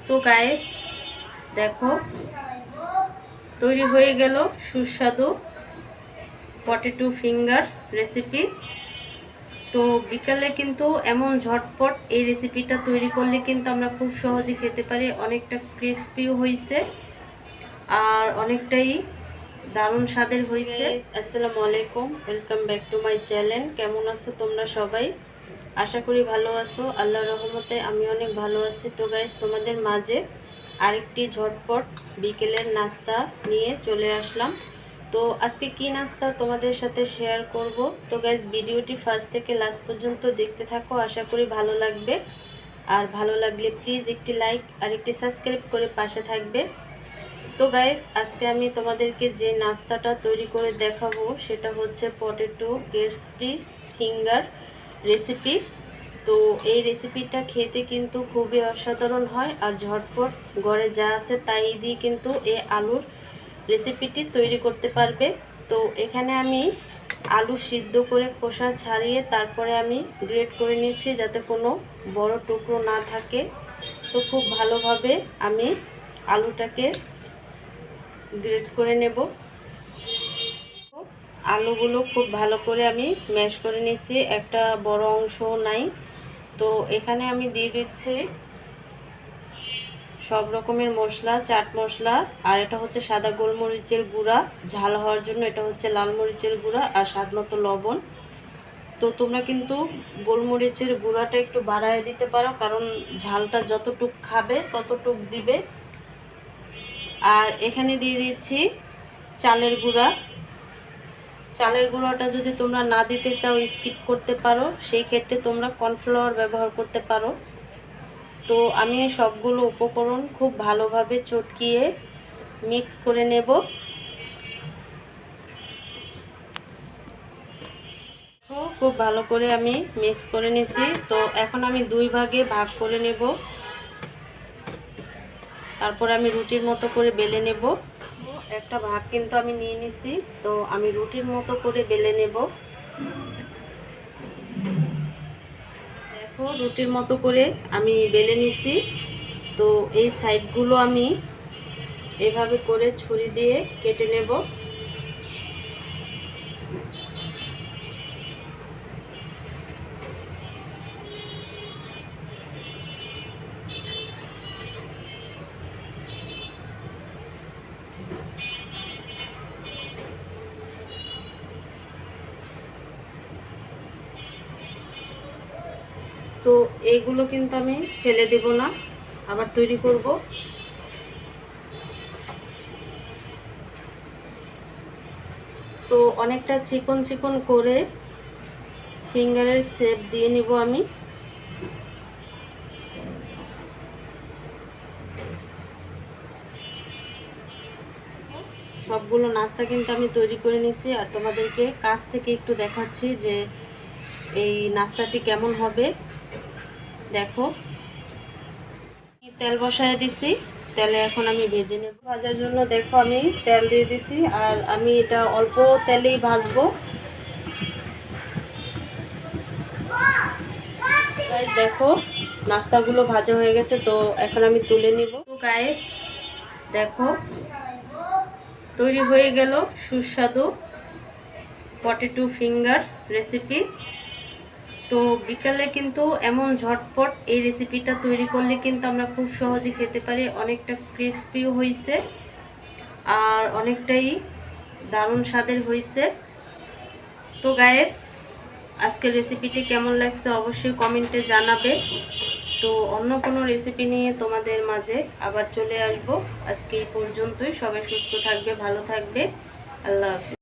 তো গাইস দেখো তৈরি হয়ে গেল সুস্বাদু পটেটো ফিঙ্গার রেসিপি। তো বিকালে কিন্তু এমন ঝটপট এই রেসিপিটা তৈরি করলে কিন্তু আমরা খুব সহজে খেতে পারি। অনেকটা ক্রিস্পিও হয়েছে আর অনেকটাই দারুণ স্বাদের হয়েছে। আসসালামু আলাইকুম, welcome back to my channel. কেমন আছো তোমরা সবাই? আশা করি ভালো আছো। আল্লাহর রহমতে আমি অনেক ভালো আছি। তো গাইস তোমাদের মাঝে আরেকটি ঝটপট বিকেলের নাস্তা নিয়ে চলে আসলাম। তো আজকে কি নাস্তা তোমাদের সাথে শেয়ার করব। তো গাইস ভিডিওটি ফার্স্ট থেকে লাস্ট পর্যন্ত দেখতে থাকো, আশা করি ভালো লাগবে। আর ভালো লাগলে প্লিজ একটি লাইক আর একটি সাবস্ক্রাইব করে পাশে থাকবে। তো গাইস আজকে আমি তোমাদেরকে যে নাস্তাটা তৈরি করে দেখাবো সেটা হচ্ছে পটেটো ক্রিসপি ফিঙ্গার রেসিপি। তো এই রেসিপিটা খেতে কিন্তু খুবই অসাধারণ হয় আর ঝটপট ঘরে যা আছে তাই দিয়ে কিন্তু এই আলুর রেসিপিটি তৈরি করতে পারবে। তো এখানে আমি আলু সিদ্ধ করে খোসা ছাড়িয়ে তারপরে আমি গ্রেট করে নিচ্ছি যাতে কোনো বড় টুকরো না থাকে। তো খুব ভালোভাবে আমি আলুটাকে গ্রেট করে নেব। আলুগুলো খুব ভালো করে আমি ম্যাশ করে নিয়েছি, একটা বড় অংশ নাই। তো এখানে আমি দিয়ে দিচ্ছি সব রকমের মশলা, চাট মশলা, আর এটা হচ্ছে সাদা গোলমরিচের গুঁড়া, ঝাল হওয়ার জন্য এটা হচ্ছে লাল মরিচের গুঁড়া, আর স্বাদ মতো লবণ। তো তোমরা কিন্তু গোলমরিচের গুঁড়াটা একটু বাড়ায় দিতে পারো, কারণ ঝালটা যতটুক খাবে ততটুক দিবে। আর এখানে দিয়ে দিচ্ছি চালের গুঁড়া। চালের গুঁড়াটা যদি তোমরা না দিতে চাও স্কিপ করতে পারো, সেই ক্ষেত্রে তোমরা কর্নফ্লাওয়ার ব্যবহার করতে পারো। তো আমি সবগুলো উপকরণ খুব ভালোভাবে চটকিয়ে মিক্স করে নেব। খুব ভালো করে আমি মিক্স করে নিছি। তো এখন আমি দুই ভাগে ভাগ করে নেব, তারপর আমি রুটির মতো করে বেলে নেব। একটা ভাগ কিন্তু আমি নিয়ে নিছি, তো আমি রুটির মতো করে বেলে নেব। দেখো রুটির মতো করে আমি বেলে নিছি। তো এই সাইডগুলো আমি এভাবে করে ছুরি দিয়ে কেটে নেব। তো এইগুলো কিন্তু আমি ফেলে দেব না, আবার তৈরি করব। তো অনেকটা চিকন চিকন করে ফিঙ্গারের শেপ দিয়ে নিব আমি। সবগুলো নাস্তা কিন্তু আমি তৈরি করে নিছি, আর তোমাদেরকে কাছ থেকে একটু দেখাচ্ছি যে এই নাস্তাটি কেমন হবে। দেখো তেল বসায় দিছি, তেলে এখন আমি ভেজে নেব। ভাজার জন্য দেখো আমি তেল দিয়ে দিছি, আর আমি এটা অল্প তেলেই ভাজবো। দেখো নাস্তাগুলো ভাজা হয়ে গেছে, তো এখন আমি তুলে নিব। তো গাইস দেখো তৈরি হয়ে গেল সুস্বাদু পটেটো ফিঙ্গার রেসিপি। তো বিকালে কিন্তু এমন ঝটপট এই রেসিপিটা তৈরি করলে কিন্তু আমরা খুব সহজে খেতে পারি। অনেকটা ক্রিস্পিও হয়েছে আর অনেকটাই দারুণ স্বাদের হয়েছে। তো গাইস আজকের রেসিপিটি কেমন লাগছে অবশ্যই কমেন্টে জানাবে। তো অন্য কোনো রেসিপি নিয়ে তোমাদের মাঝে আবার চলে আসব। আজকে এই পর্যন্তই। সবাই সুস্থ থাকবে, ভালো থাকবে। আল্লাহ হাফেজ।